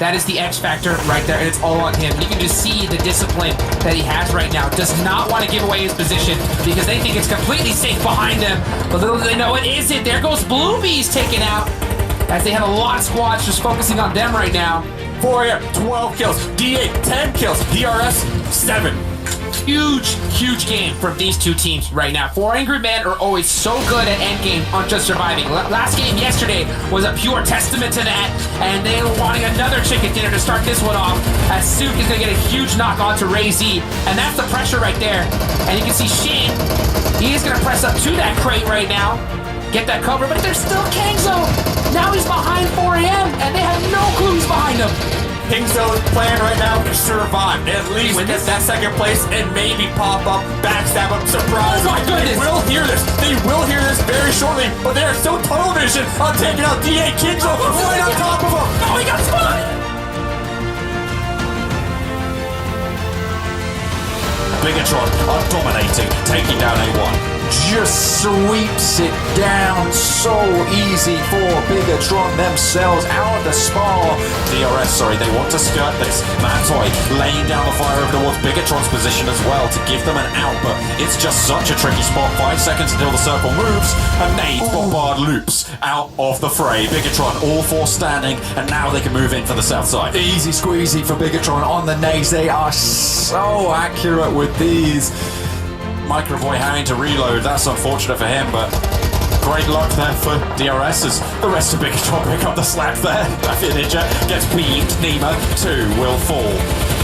That is the X factor right there, and it's all on him. You can just see the discipline that he has right now. Does not want to give away his position because they think it's completely safe behind them. But little do they know it isn't. There goes Bluebees taken out as they have a lot of squads just focusing on them right now. 4AM, 12 kills. D8, 10 kills. DRS, 7. Huge game from these two teams right now. 4 Angry Men are always so good at endgame on just surviving. Last game yesterday was a pure testament to that, and they were wanting another chicken dinner to start this one off, as Sook is going to get a huge knock onto Ray Z, and that's the pressure right there. And you can see Shane, he is going to press up to that crate right now, get that cover, but there's still Kangzo. Now he's behind 4AM, and they have no clue he's behind him. Kingzo's plan right now is survive, at least get that second place and maybe pop up, backstab him, surprise. Oh my goodness! They will hear this. They will hear this very shortly, but they are so tunnel vision on taking out D8 Kingzo right on top of him. Oh, he got spotted! Bigetron are dominating, taking down A1. Just sweeps it down so easy for Bigetron themselves out of the spar. DRS, they want to skirt this. Mantoy laying down the fire over towards Bigetron's position as well to give them an out, but it's just such a tricky spot. 5 seconds until the circle moves, and Nate Bombard loops out of the fray. Bigetron all 4 standing, and now they can move in for the south side. Easy squeezy for Bigetron on the nades. They are so accurate with these. Microboy having to reload, that's unfortunate for him, but great luck there for DRS as the rest of Bigetron pick up the slack there. Mafia Ninja gets beamed, Nemo 2 will fall.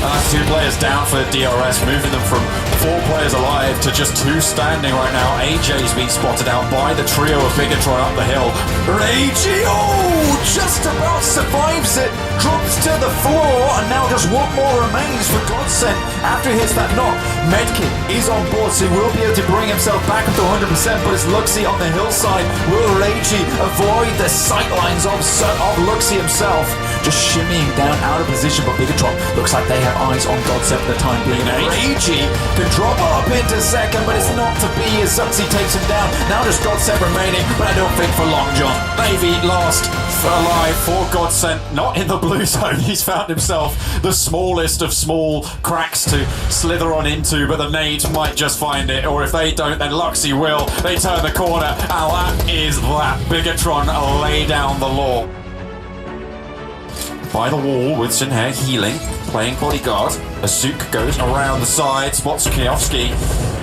And that's 2 players down for DRS, moving them from 4 players alive to just 2 standing right now. AJ's been spotted out by the trio of Bigetron up the hill. Ragey, just about survives it, drops to the floor, and now just 1 more remains for Godsend. After he hits that knock, Medkit is on board, so he will be able to bring himself back up to 100%, but it's Luxy on the hillside. Will Ragey avoid the sightlines of Luxy himself? Just shimmying down out of position, but Bigetron looks like they have eyes on Godsend for the time being. Ragey can drop up into second, but it's not to be as Luxy takes him down. Now just Godsend remaining, but I don't think for long, John. Navy last alive for Godsend, not in the blue zone. He's found himself the smallest of small cracks to slither on into, but the nades might just find it, or if they don't, then Luxy will. They turn the corner, and that is that. Bigetron lay down the law. By the wall with Shinhae healing, playing bodyguard. Asuk goes around the side, spots Kiofsky,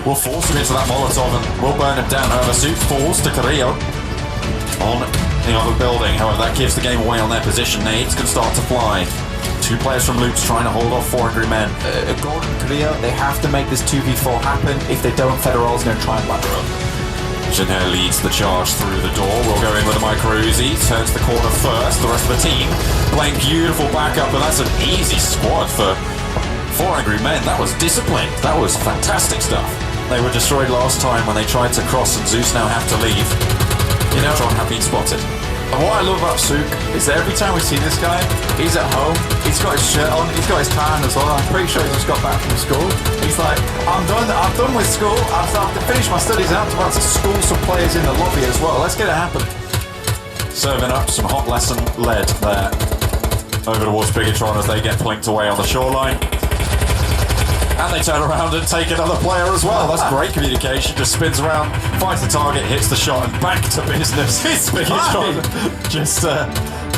will force him into that Molotov and will burn him down. However, Asuk falls to Carrillo on the other building. However, that gives the game away on their position. Nades can start to fly. 2 players from Loops trying to hold off 400 men. Gordon and Carrillo, they have to make this 2v4 happen. If they don't, Federal's going to try and ladder up. Shinhae leads the charge through the door. We'll go in with a micro Uzi. Turns the corner first. The rest of the team playing beautiful backup, and that's an easy squad for 4 Angry Men. That was disciplined. That was fantastic stuff. They were destroyed last time when they tried to cross, and Zeus now have to leave. Bigetron have been spotted. And what I love about Sook is that every time we see this guy, he's at home, he's got his shirt on, he's got his tan as well. I'm pretty sure he's just got back from school. He's like, I'm done with school, I've finished my studies and I'm about to school some players in the lobby as well. Let's get it happening. Serving up some hot lesson lead there over towards Bigetron as they get plinked away on the shoreline. And they turn around and take another player as well. That's great communication. Just spins around, finds the target, hits the shot, and back to business. It's Bigetron. Just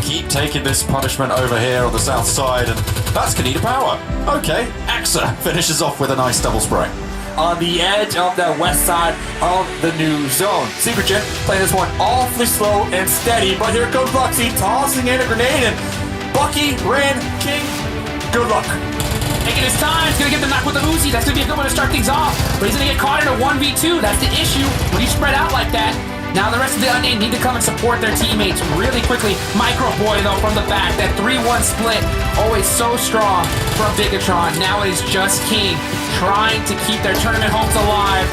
keep taking this punishment over here on the south side, and that's Kaneda Power. Okay, Axa finishes off with a nice double spray. On the edge of the west side of the new zone. Secret Gen playing this one awfully slow and steady, but here comes Luxy tossing in a grenade, and Bucky, Rin, King, good luck. Taking his time, he's gonna get the knock with the Uzi. That's gonna be a good one to start things off. But he's gonna get caught in a 1v2. That's the issue when you spread out like that. Now the rest of the unnamed need to come and support their teammates really quickly. Microboy though from the back. That 3-1 split, always so strong from Bigetron. Now it is just King trying to keep their tournament homes alive.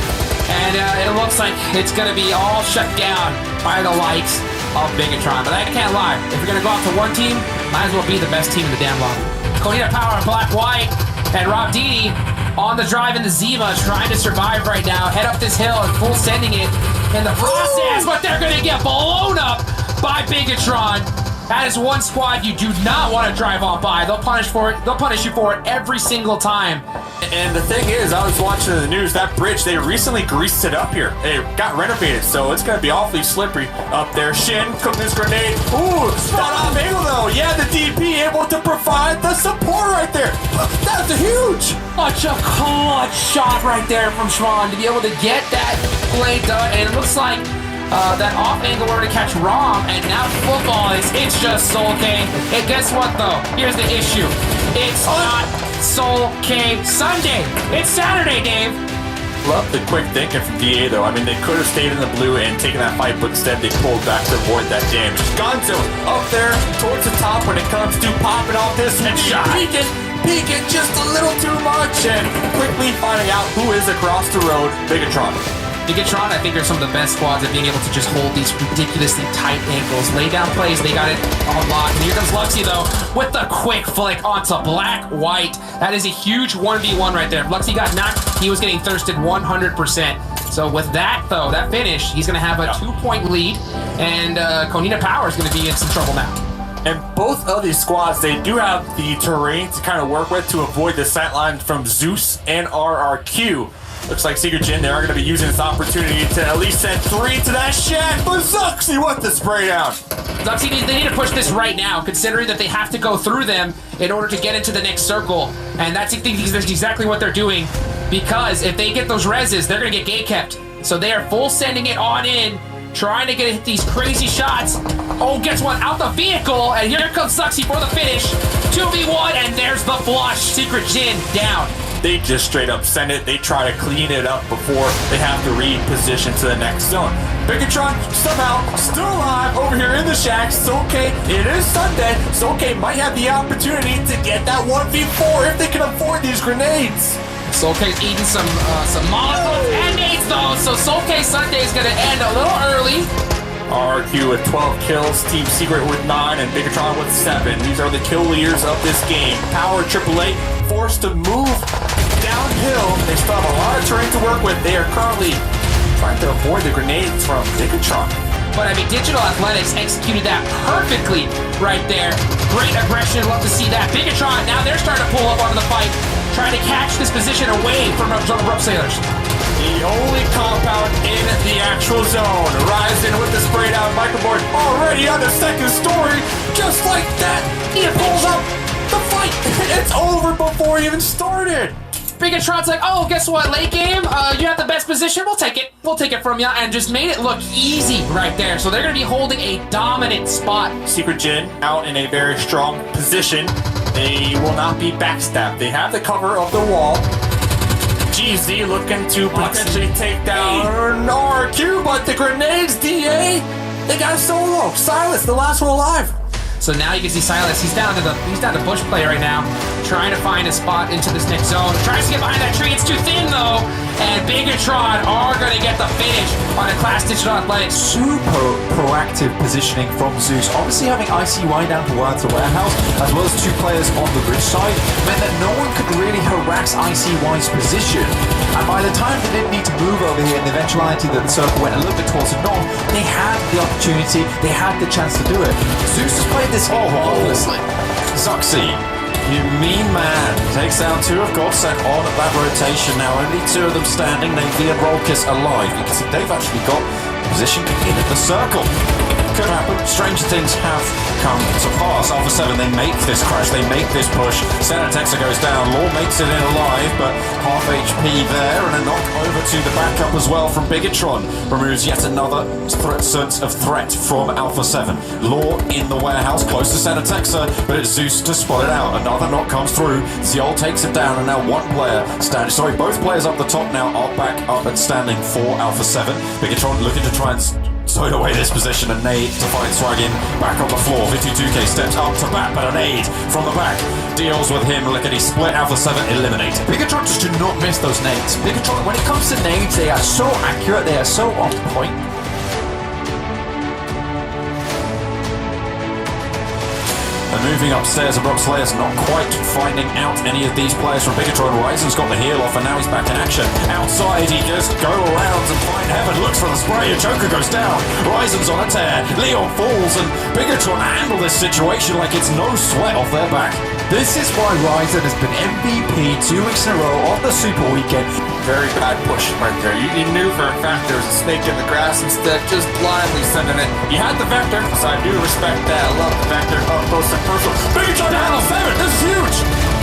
And it looks like it's gonna be all shut down by the likes of Bigetron. But I can't lie, if you're gonna go out to one team, might as well be the best team in the damn lobby. Kaneda Power in black-white, and Rob Dini on the drive in the Zima, trying to survive right now. Head up this hill and full sending it in the process, but they're going to get blown up by Bigetron. That is one squad you do not want to drive on by. They'll punish you for it every single time. And the thing is, I was watching the news, that bridge, they recently greased it up here. It got renovated, so it's going to be awfully slippery up there. Shin cooked his grenade. Ooh, not off angle though. Yeah, the DP able to provide the support right there. That's a huge. Such a clutch shot right there from Schwan to be able to get that play done. And it looks like that off angle we're going to catch Rom, and now football it's just Soul K. And guess what though? Here's the issue. It's not Soul K Sunday. It's Saturday, Dave. Love the quick thinking from DA though. I mean, they could have stayed in the blue and taken that fight, but instead they pulled back to avoid that damage. Gonzo up there towards the top when it comes to popping off this Headshot. Peeking just a little too much, and quickly finding out who is across the road. Bigetron. Bigetron, I think, are some of the best squads at being able to just hold these ridiculously tight angles. Lay down plays, they got it on lock. And here comes Luxy, though, with the quick flick onto Black White. That is a huge 1v1 right there. If Luxy got knocked, he was getting thirsted 100%. So with that, though, that finish, he's going to have a 2-point lead. And Konina Power is going to be in some trouble now. And both of these squads, they do have the terrain to kind of work with to avoid the sight lines from Zeus and RRQ. Looks like Secret Jin, they are going to be using this opportunity to at least send 3 to that shack. But Zuxi with the spray down. Zuxi, they need to push this right now, considering that they have to go through them in order to get into the next circle. And that's exactly what they're doing. Because if they get those reses, they're going to get gate kept. So they are full sending it on in, trying to get these crazy shots. Oh, gets one out the vehicle, and here comes Zuxi for the finish. 2v1, and there's the flush. Secret Jin down. They just straight up send it. They try to clean it up before they have to reposition to the next zone. Bigetron somehow still alive over here in the shack. Soulcade, it is Sunday. Soulcade might have the opportunity to get that 1v4 if they can afford these grenades. Soulcade's eating some Molotov and nades though, so Soulcade Sunday is going to end a little early. RQ with 12 kills, Team Secret with 9, and Bigetron with 7. These are the kill leaders of this game. Power AAA forced to move downhill. They still have a lot of terrain to work with. They are currently trying to avoid the grenades from Bigetron. But I mean, Digital Athletics executed that perfectly right there. Great aggression, love to see that. Bigetron, now they're starting to pull up onto the fight, trying to catch this position away from Rope Sailors. The only compound in the actual zone. Rising with the sprayed out microboard already on the second story. Just like that, he pulls up the fight. It's over before he even started. Bigetron's like, oh, guess what? Late game, you have the best position. We'll take it. We'll take it from you. And just made it look easy right there. So they're going to be holding a dominant spot. Secret Jin out in a very strong position. They will not be backstabbed. They have the cover of the wall. GZ looking to potentially take down RQ, but the grenades, DA, they got solo. Silas, the last one alive. So now you can see Silas. He's down to bush play right now, trying to find a spot into this next zone. Tries to get behind that tree. It's too thin though. And Bigetron are going to get the finish on a Class Digital Athletics. Super proactive positioning from Zeus. Obviously having ICY down to warehouse, as well as 2 players on the bridge side, meant that no one could really harass ICY's position. And by the time they didn't need to move over here in the eventuality that the circle went a little bit towards the north, they had the opportunity, they had the chance to do it. Zeus has played this flawlessly. Zuxi, you mean man. Takes down 2 of Godsend on that rotation. Now only 2 of them standing. Navy and Rolkis alive. You can see they've actually got position in the circle. Could happen. Stranger things have come to pass. Alpha 7, they make this crash. They make this push. Senatexa goes down. Law makes it in alive, but half HP there, and a knock over to the backup as well from Bigetron. Removes yet another sense of threat from Alpha 7. Law in the warehouse, close to Senatexa, but it's Zeus to spot it out. Another knock comes through. Ziol takes it down, and now one player standing. Sorry, both players up the top now are back up and standing for Alpha 7. Bigetron looking to try and stowed away this position, and nade to find Swagin back on the floor. 52K steps up to bat, but a nade from the back deals with him. Look at he split. Alpha 7 eliminated. Bigetron just do not miss those nades. Bigetron, when it comes to nades, they are so accurate, they are so on point. They're moving upstairs, and Rob Slayer's not quite finding out any of these players from Bigetron. Ryzen's got the heel off, and now he's back in action. Outside, he just go around and find Heaven, looks for the spray, and Joker goes down. Ryzen's on a tear, Leon falls, and Bigetron handle this situation like it's no sweat off their back. This is why Ryzen has been MVP 2 weeks in a row on the Super Weekend. Very bad push right there. You knew for a fact there was a snake in the grass, instead just blindly sending it. You had the vector, so I do respect that. I love the vector up close and personal. Bigetron down 7, this is huge!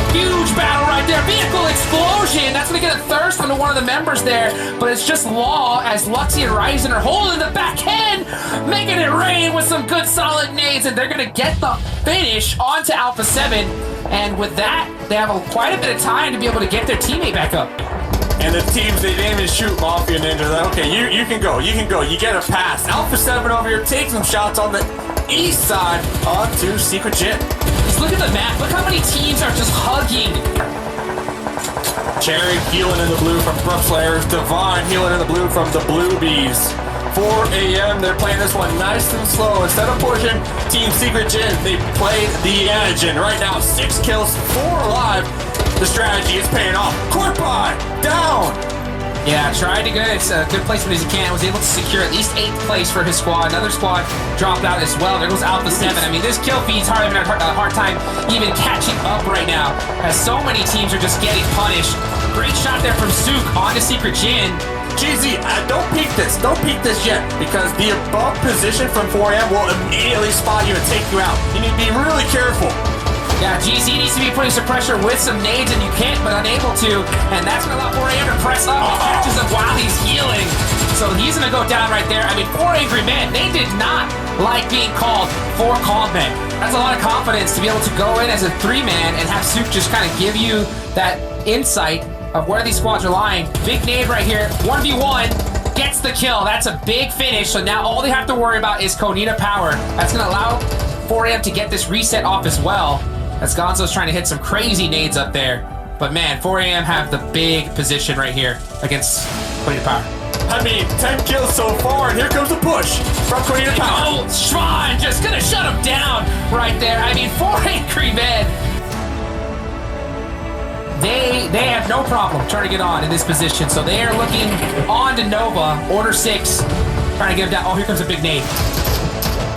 Huge battle right there. Vehicle explosion. That's going to get a thirst onto one of the members there. But it's just Law as Luxy and Ryzen are holding the back end, making it rain with some good solid nades. And they're going to get the finish onto Alpha 7. And with that, they have quite a bit of time to be able to get their teammate back up. And the teams, they didn't even shoot Mafia Ninja. They're like, okay, you can go. You can go. You get a pass. Alpha 7 over here takes some shots on the east side onto Secret Gym. Just look at the map. Look how many teams are just hugging. Cherry healing in the blue from Brooke Slayers. Divine healing in the blue from the Blue Bees. 4AM, they're playing this one nice and slow. Instead of pushing Team Secret Gym, they played the edge. And right now, 6 kills, 4 alive. The strategy is paying off. Court by down. Yeah, tried to get a good placement as he can. Was able to secure at least 8th place for his squad. Another squad dropped out as well. There goes Alpha 7. I mean, this kill feed's having a hard time even catching up right now, as so many teams are just getting punished. Great shot there from Sook onto Secret Jin. GZ, don't peek this. Don't peek this yet, because the above position from 4AM will immediately spot you and take you out. You need to be really careful. Yeah, GZ needs to be putting some pressure with some nades, and you can't, but unable to. And that's going to allow 4AM to press up. He catches him while he's healing. So he's going to go down right there. I mean, 4 angry men, they did not like being called 4 calm men. That's a lot of confidence to be able to go in as a 3-man and have Sook just kind of give you that insight of where these squads are lying. Big nade right here, 1v1, gets the kill. That's a big finish. So now all they have to worry about is Konita power. That's going to allow 4AM to get this reset off as well, as Gonzo's trying to hit some crazy nades up there. But man, 4AM have the big position right here against Konita power. I mean, 10 kills so far, and here comes the push from Konita power. Oh, Schwan just going to shut him down right there. I mean, 4 angry men. They have no problem trying to get on in this position, so they are looking on to Nova, order 6, trying to get him down. Oh, here comes a big nade.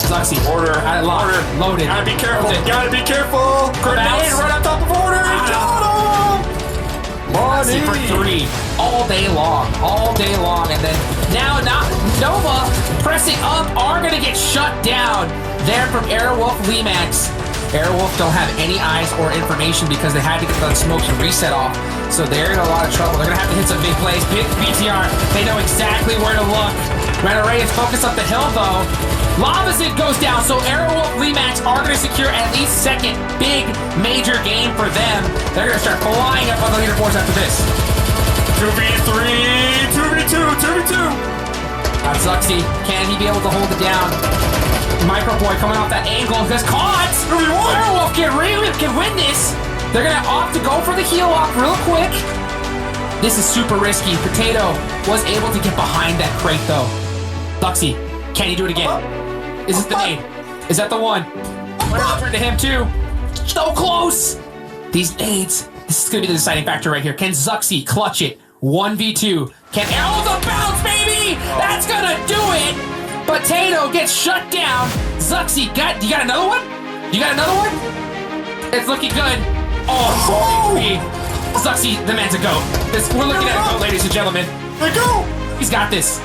Luxy, order, loaded. Gotta be careful, Loaded. gotta be careful. Grenade right on top of order, got him! Luxy for 3, all day long, and then now Nova pressing up are gonna get shut down there from Airwolf Limax. Airwolf don't have any eyes or information because they had to get the smokes and reset off. So they're in a lot of trouble. They're going to have to hit some big plays. BTR, they know exactly where to look. Red Array is focused up the hill, though. Lavazid goes down, so Airwolf Limax are going to secure at least 2nd big major game for them. They're going to start flying up on the leaderboards after this. 2v3, 2v2, 2v2. That's Luxy. Can he be able to hold it down? Microboy coming off that angle gets caught. Airwolf can win this. They're gonna opt to go for the heel off real quick. This is super risky. Potato was able to get behind that crate though. Luxy, can he do it again? Is this the nade? Is that the one? Turn to him too. So close. These nades. This is gonna be the deciding factor right here. Can Zuxy clutch it? 1v2. Can Arrow the bounce, baby? That's gonna do it. Potato gets shut down. Zuxy, you got another one? You got another one? It's looking good. Oh, Zuxy, the man's a goat. We're looking at a goat, ladies and gentlemen. There you go. He's got this.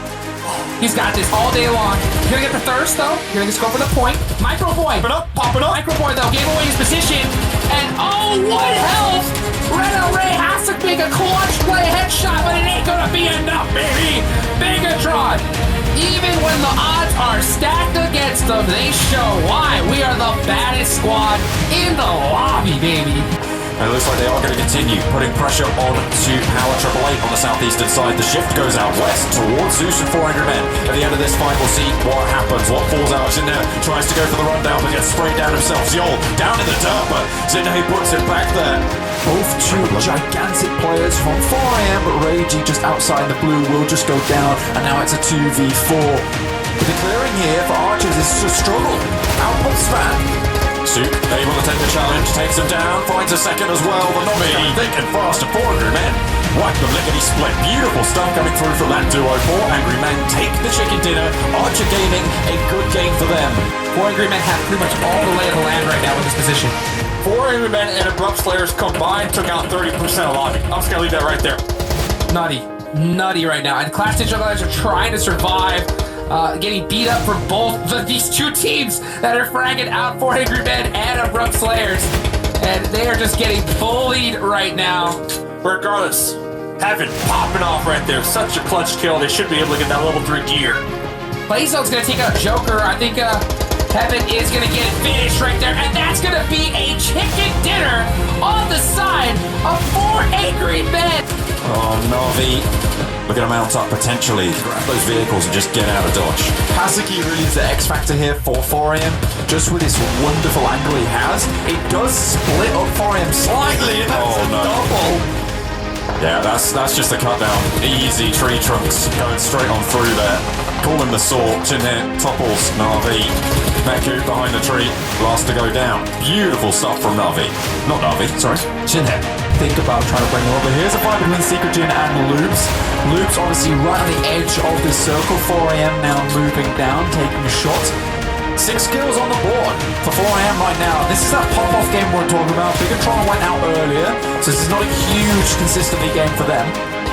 He's got this all day long. You're gonna get the thirst, though. You're gonna just go for the point. Microboy. Popping up. Microboy, though, gave away his position. And oh, what health! Red Array has to make a clutch play headshot, but it ain't gonna be enough, baby! Bigetron! Even when the odds are stacked against them, they show why we are the baddest squad in the lobby, baby. And it looks like they are going to continue putting pressure on to Power Triple Eight on the southeastern side. The shift goes out west towards Zeus and 400 men. At the end of this fight, we'll see what happens. What falls out. Zinne tries to go for the rundown, but gets sprayed down himself. Zjol down in the dirt, but Zinne puts him back there. Both two gigantic players from 4AM, but Ragey just outside the blue will just go down, and now it's a 2v4. But the clearing here for Archers is to struggle. Output Svan Suk able to take the challenge, takes him down, finds a second as well. The Novi thick and fast and 400 men. Wipe the lickety split. Beautiful stuff coming through from that duo. 4 Angry Men take the chicken dinner. Archer Gaming, a good game for them. 4 Angry Men have pretty much all the lay of the land right now with this position. 4 Angry Men and Abrupt Slayers combined took out 30% of lobby. I'm just gonna leave that right there. Nutty right now. And Class Digital guys are trying to survive, getting beat up from both these two teams that are fragging out 4 Angry Men and Abrupt Slayers. And they are just getting bullied right now. Regardless, Heaven popping off right there. Such a clutch kill. They should be able to get that level 3 gear. Playzone's going to take out Joker. I think Heaven is going to get it finished right there. And that's going to be a chicken dinner on the side of 4 Angry Men. Oh, Navi. We're going to mount up potentially, grab those vehicles and just get out of dodge. Hazuki really is the X factor here for 4AM. Just with this wonderful angle he has, it does split up 4AM slightly. And that's a double. Yeah, that's just a cut down. Easy tree trunks going straight on through there. Call him the saw. Chinhead topples Navi. Meku behind the tree. Last to go down. Beautiful stuff from Navi. Not Navi, sorry. Chinhead. Think about trying to bring him over. Here's a fight between Secret Jin and Loops. Loops obviously right on the edge of this circle. 4AM now moving down, taking shots. 6 kills on the board for 4AM right now. This is that pop-off game we're talking about. Bigetron went out earlier, so this is not a huge consistently game for them.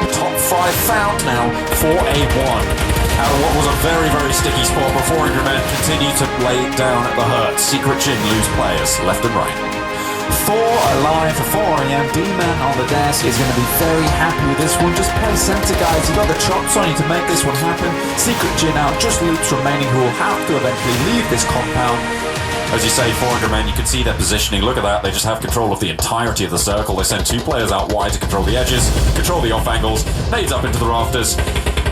Top 5 found now for A1. Out of what was a very, very sticky spot before Angry Men continue to lay down the hurt. Secret Jin lose players left and right. 4 alive for 4AM. D-Man on the desk is going to be very happy with this one. Just play center, guys. You got the chops on you to make this one happen. Secret Jin out, just Loops remaining, who will have to eventually leave this compound. As you say, 400 men, you can see their positioning. Look at that. They just have control of the entirety of the circle. They send 2 players out wide to control the edges, control the off angles, nades up into the rafters.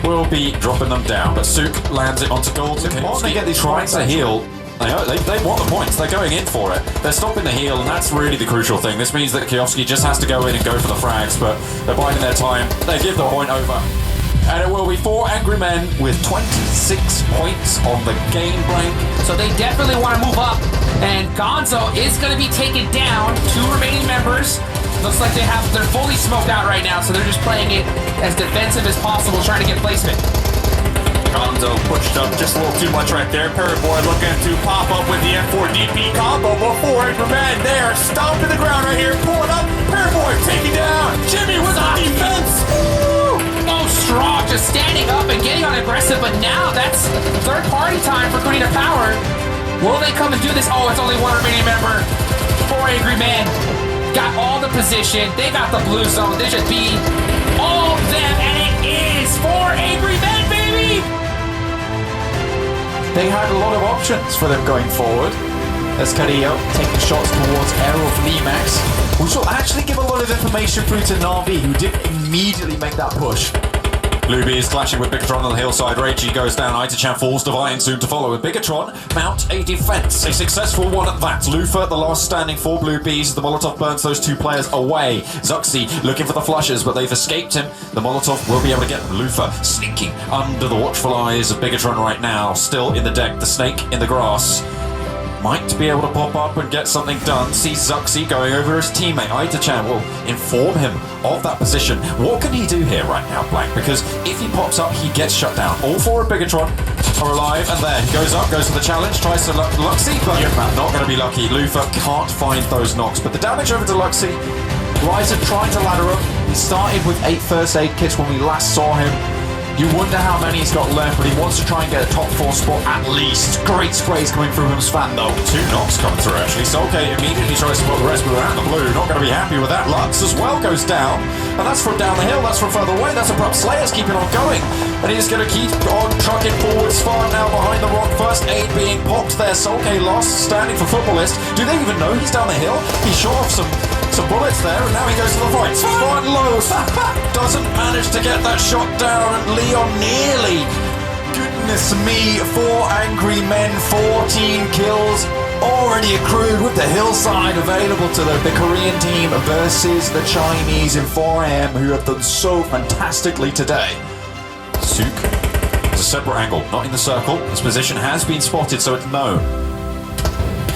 We'll be dropping them down, but Suk lands it onto gold. They get these trying points, to heal. They want the points. They're going in for it. They're stopping the heal, and that's really the crucial thing. This means that Kioski just has to go in and go for the frags, but they're biding their time. They give the point over. And it will be 4 Angry Men with 26 points on the game blank. So they definitely want to move up. And Gonzo is going to be taken down. 2 remaining members. Looks like they're fully smoked out right now, so they're just playing it as defensive as possible, trying to get placement. Gonzo pushed up just a little too much right there. Paraboy looking to pop up with the F4DP combo before Angry Men. They are stomping the ground right here, pulling up. Paraboy taking down Jimmy with the defense. Oh, Strong just standing up and getting on aggressive, but now that's third party time for Queen of Power. Will they come and do this? Oh, it's only 1 remaining member. 4 Angry Men got all the position. They got the blue zone. They should be all of them, and it is 4 Angry Men, baby! They had a lot of options for them going forward. As Carrillo taking shots towards Aero of Limax, which will actually give a lot of information through to Navi, who did immediately make that push. Luby is clashing with Bigetron on the hillside. Reichi goes down. Itachan falls. Divine soon to follow. With Bigetron mount a defense. A successful one at that. Lufa, the last standing for Blue Bees. The Molotov burns those 2 players away. Zuxi looking for the flushes, but they've escaped him. The Molotov will be able to get Lufa sneaking under the watchful eyes of Bigetron right now. Still in the deck. The snake in the grass. Might be able to pop up and get something done. Sees Zuxi going over his teammate. Itachan will inform him of that position. What can he do here right now, Blank? Because if he pops up, he gets shut down. All 4 of Bigetron are alive, and there he goes up, goes for the challenge, tries to Luxi, but not going to be lucky. Lufa can't find those knocks, but the damage over to Luxi. Ryzen trying to ladder up. He started with 8 first aid kits when we last saw him. You wonder how many he's got left, but he wants to try and get a top 4 spot at least. Great sprays coming through from Svan though. 2 knocks coming through actually. Solke immediately tries to put the rest of around the blue. Not going to be happy with that. Lux as well goes down. And that's from down the hill. That's from further away. That's Abrupt Slayers keeping on going. And he's going to keep on trucking forward. Svan now behind the rock. First aid being popped there. Solke lost, standing for Footballist. Do they even know he's down the hill? He shot off some bullets there, and now he goes to the fight. Svan low. Doesn't manage to get that shot down, and Leon nearly. Goodness me, 4 Angry Men, 14 kills already accrued with the hillside available to the Korean team versus the Chinese in 4AM, who have done so fantastically today. Suk is a separate angle, not in the circle. His position has been spotted, so it's known.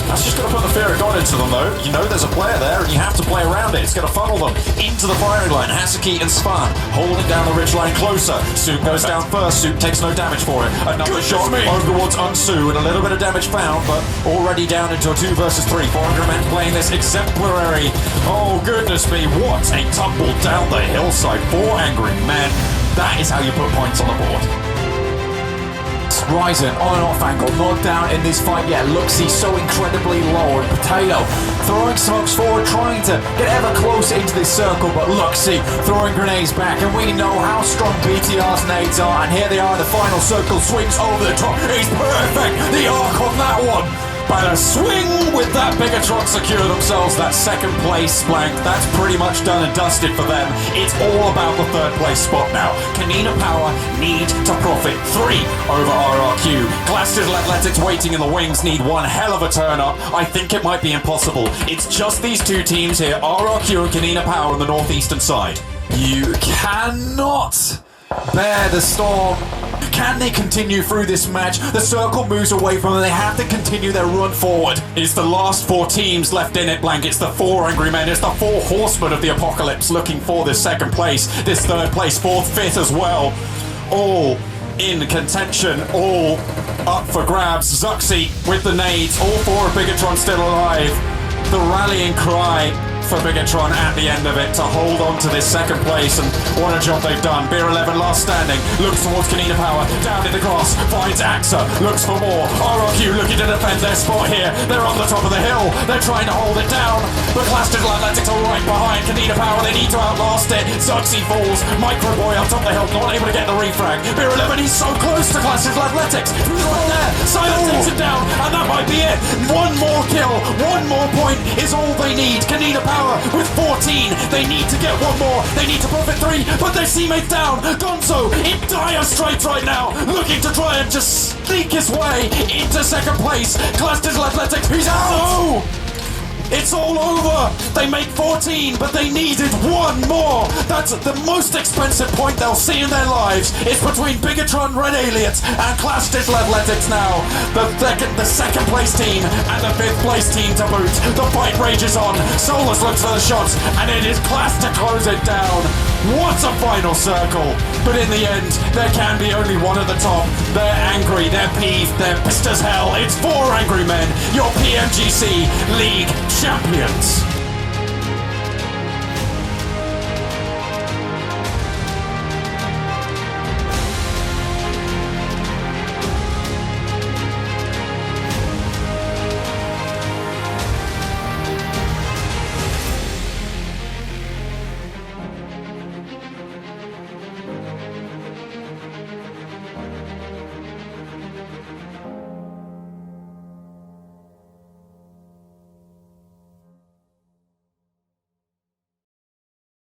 That's just going to put the fear of God into them, though. You know there's a player there, and you have to play around it. It's going to funnel them into the firing line. Haseki and Span holding down the ridgeline closer. Soup goes down first. Soup takes no damage for it. Another shot over towards Unsu, and a little bit of damage found, but already down into a 2 versus 3. 400 men playing this exemplary. Oh, goodness me. What a tumble down the hillside. 4 angry men. That is how you put points on the board. Ryzen on and off angle, not down in this fight yet. Luxy so incredibly low, and Potato throwing smokes forward, trying to get ever closer into this circle, but Luxy throwing grenades back, and we know how strong BTR's nades are, and here they are, the final circle swings over the top. He's perfect, the arc on that one. But a swing with that Bigetron secure themselves that second place blank. That's pretty much done and dusted for them. It's all about the third place spot now. Kanina Power need to profit 3 over RRQ. Glasses Athletics waiting in the wings need one hell of a turn up. I think it might be impossible. It's just these two teams here, RRQ and Kanina Power on the northeastern side. You cannot bear the storm. Can they continue through this match? The circle moves away from them. They have to continue their run forward. It's the last 4 teams left in it, Blank. It's the 4 angry men. It's the 4 horsemen of the apocalypse looking for this second place, this third place, 4th, 5th as well. All in contention, all up for grabs. Zuxi with the nades, all 4 of Bigetron still alive. The rallying cry for Bigetron at the end of it to hold on to this second place, and what a job they've done. Beer 11 last standing, looks towards Kanina Power, down in the grass, finds Axa, looks for more. RRQ looking to defend their spot here. They're on the top of the hill, they're trying to hold it down, but Clash Digital Athletics are right behind Kanina Power. They need to outlast it. Zuxi falls, Micro Boy on top of the hill, not able to get the refrag. Beer 11, he's so close to Clash Digital Athletics. Who's right there? Silence takes him down, and that might be it. One more kill, one more point is all they need. Kanina Power with 14. They need to get one more. They need to profit 3, but their teammates down. Gonzo in dire straits right now, looking to try and just sneak his way into second place. Clash Digital Athletics, he's out. No! It's all over. They make 14, but they needed one more. That's the most expensive point they'll see in their lives. It's between Bigetron, Red Aliens, and Clash Digital Athletics now. The second place team and the 5th place team to boot. The fight rages on. Solus looks for the shots, and it is Clash to close it down. What a final circle. But in the end, there can be only one at the top. They're angry, they're peeved, they're pissed as hell. It's 4 angry men, your PMGC League champions.